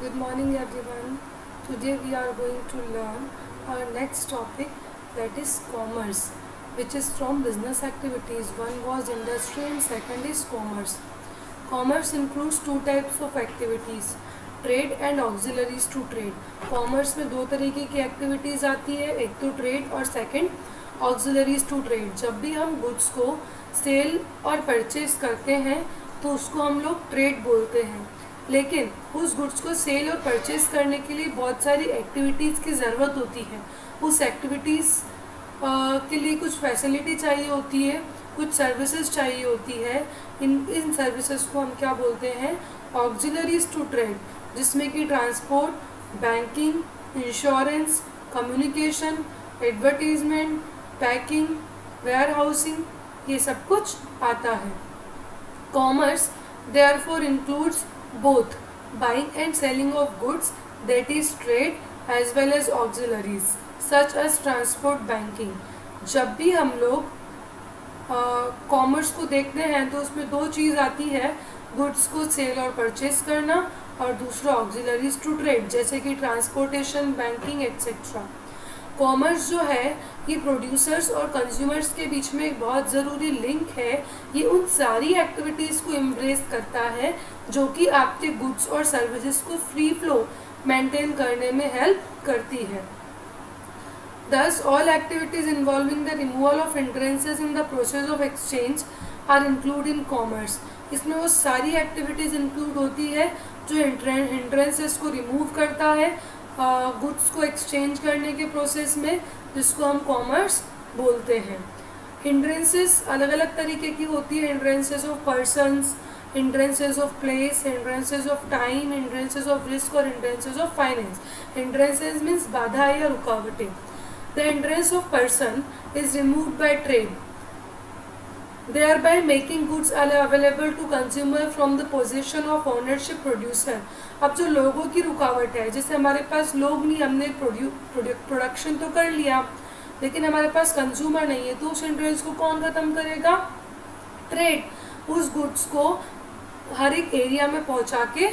Good morning everyone. Today we are going to learn our next topic, that is commerce, which is from business activities. One was industry and second is commerce. Commerce includes two types of activities, trade and auxiliaries to trade. Commerce में दो तरीके की activities आती है, एक तो trade और second auxiliaries to trade. जब भी हम गुड्स को सेल और परचेज करते हैं तो उसको हम लोग ट्रेड बोलते हैं, लेकिन उस गुड्स को सेल और परचेज करने के लिए बहुत सारी एक्टिविटीज़ की ज़रूरत होती है. उस एक्टिविटीज़ के लिए कुछ फैसिलिटी चाहिए होती है, कुछ सर्विसेज चाहिए होती है. इन सर्विसेज को हम क्या बोलते हैं? ऑक्सिलरीज टू ट्रेड, जिसमें कि transport, banking, insurance, communication, advertisement, packing, warehousing, ये सब कुछ आता है. Commerce therefore includes both buying and selling of goods, that is trade, as well as auxiliaries such as transport, banking. जब भी हम लोग कॉमर्स को देखते हैं तो उसमें दो चीज़ आती है, गुड्स को सेल और परचेज करना, और दूसरा ऑक्सिलरीज टू ट्रेड, जैसे कि ट्रांसपोर्टेशन, बैंकिंग एक्सेट्रा. कॉमर्स जो है ये प्रोड्यूसर्स और कंज्यूमर्स के बीच में एक बहुत ज़रूरी लिंक है. ये उन सारी एक्टिविटीज़ को एम्ब्रेस करता है जो कि आपके गुड्स और सर्विसेज को फ्री फ्लो मेंटेन करने में हेल्प करती है. Thus, all activities involving the removal of hindrances in the process of exchange are included in commerce. इसमें वो सारी एक्टिविटीज़ इंक्लूड होती है जो हिंड्रेंसेस को रिमूव करता है गुड्स को एक्सचेंज करने के प्रोसेस में, जिसको हम कॉमर्स बोलते हैं. हिंड्रेंसेस अलग अलग तरीके की होती है. Hindrances of persons, hindrances of place, hindrances of time, hindrances of risk और hindrances of finance. Hindrances means बाधा या रुकावटें. The hindrance of person is removed by trade, thereby making goods available to consumer from the position of ownership producer. अब जो लोगों की रुकावट है, जैसे हमारे पास लोग नहीं, हमने प्रोडक्शन तो कर लिया लेकिन हमारे पास कंज्यूमर नहीं है, तो उस हिंड्रेंस को कौन ख़त्म करेगा? ट्रेड. उस गुड्स को हर एक एरिया में पहुंचा के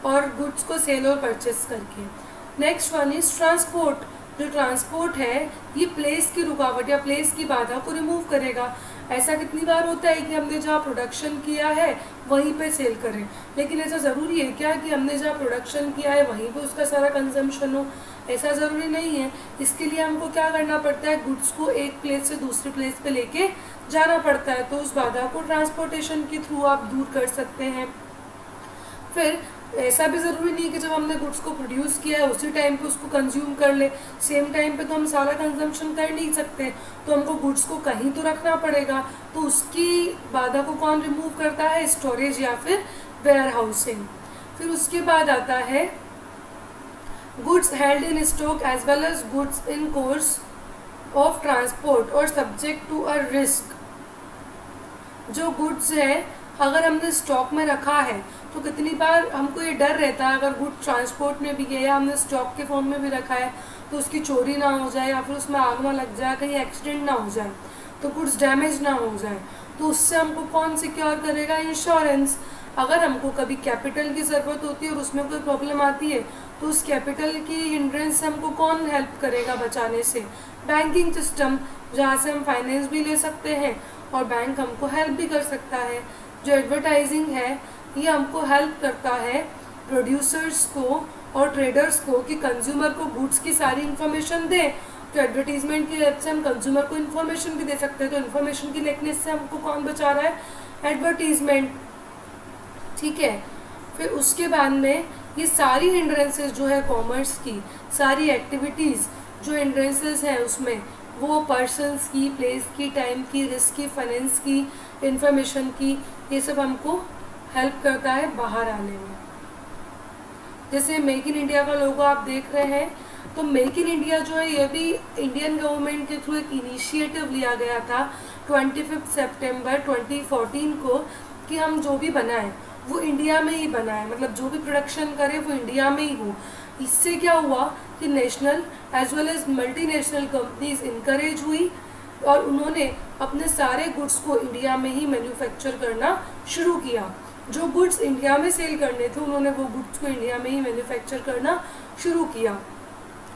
और गुड्स को सेल और परचेस करके. Next one is transport. जो ट्रांसपोर्ट है ये प्लेस की रुकावट या प्लेस की बाधा को रिमूव करेगा. ऐसा कितनी बार होता है कि हमने जहाँ प्रोडक्शन किया है वहीं पे सेल करें, लेकिन ऐसा ज़रूरी है क्या कि हमने जहाँ प्रोडक्शन किया है वहीं पे उसका सारा कंजम्पशन हो? ऐसा ज़रूरी नहीं है. इसके लिए हमको क्या करना पड़ता है? गुड्स को एक प्लेस से दूसरी प्लेस पे लेके जाना पड़ता है, तो उस बाधा को ट्रांसपोर्टेशन के थ्रू आप दूर कर सकते हैं. फिर ऐसा भी ज़रूरी नहीं कि जब हमने गुड्स को प्रोड्यूस किया है उसी टाइम पे उसको कंज्यूम कर ले. सेम टाइम पे तो हम सारा कंजम्पशन कर नहीं सकते, तो हमको गुड्स को कहीं तो रखना पड़ेगा. तो उसकी बाधा को कौन रिमूव करता है? स्टोरेज या फिर वेयर हाउसिंग. फिर उसके बाद आता है goods held in stock as well as goods in course of transport और सब्जेक्ट टू अ रिस्क. जो गुड्स है अगर हमने स्टॉक में रखा है तो कितनी बार हमको ये डर रहता है, अगर गुड ट्रांसपोर्ट में भी गया, हमने स्टॉक के फॉर्म में भी रखा है, तो उसकी चोरी ना हो जाए या फिर उसमें आग ना लग जाए, कहीं एक्सीडेंट ना हो जाए, तो गुड्स डैमेज ना हो जाए, तो उससे हमको कौन सिक्योर करेगा? इंश्योरेंस. अगर हमको कभी कैपिटल की ज़रूरत होती है और उसमें कोई प्रॉब्लम आती है तो उस कैपिटल की हिंड्रेंस से हमको कौन हेल्प करेगा बचाने से? बैंकिंग सिस्टम, जहाँ से हम फाइनेंस भी ले सकते हैं और बैंक हमको हेल्प भी कर सकता है. जो एडवर्टाइजिंग है ये हमको हेल्प करता है प्रोड्यूसर्स को और ट्रेडर्स को कि कंज्यूमर को गुड्स की सारी इन्फॉर्मेशन दें. तो एडवर्टीजमेंट की हेल्प से हम कंज्यूमर को इन्फॉर्मेशन भी दे सकते हैं. तो इन्फॉर्मेशन की लेकनेस से हमको कौन बचा रहा है? एडवर्टीजमेंट. ठीक है. फिर उसके बाद में ये सारी हिंड्रेंसेस जो है कॉमर्स की, सारी एक्टिविटीज़ जो हिंड्रेंसेस हैं उसमें वो पर्सन्स की, प्लेस की, टाइम की, रिस्क की, फाइनेंस की, इंफॉर्मेशन की, ये सब हमको हेल्प करता है बाहर आने में. जैसे मेक इन इंडिया का लोगो आप देख रहे हैं, तो मेक इन इंडिया जो है ये भी इंडियन गवर्नमेंट के थ्रू एक इनिशिएटिव लिया गया था 25 सितंबर 2014 को, कि हम जो भी बनाएं वो इंडिया में ही बनाएं, मतलब जो भी प्रोडक्शन करें वो इंडिया में ही हो. इससे क्या हुआ कि national as well as multinational companies encourage हुई और उन्होंने अपने सारे गुड्स को इंडिया में ही मैन्युफैक्चर करना शुरू किया. जो गुड्स इंडिया में सेल करने थे उन्होंने वो गुड्स को इंडिया में ही मैन्युफैक्चर करना शुरू किया।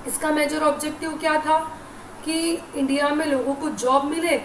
इसका मेजर ऑब्जेक्टिव क्या था कि इंडिया में लोगों को जॉब मिले,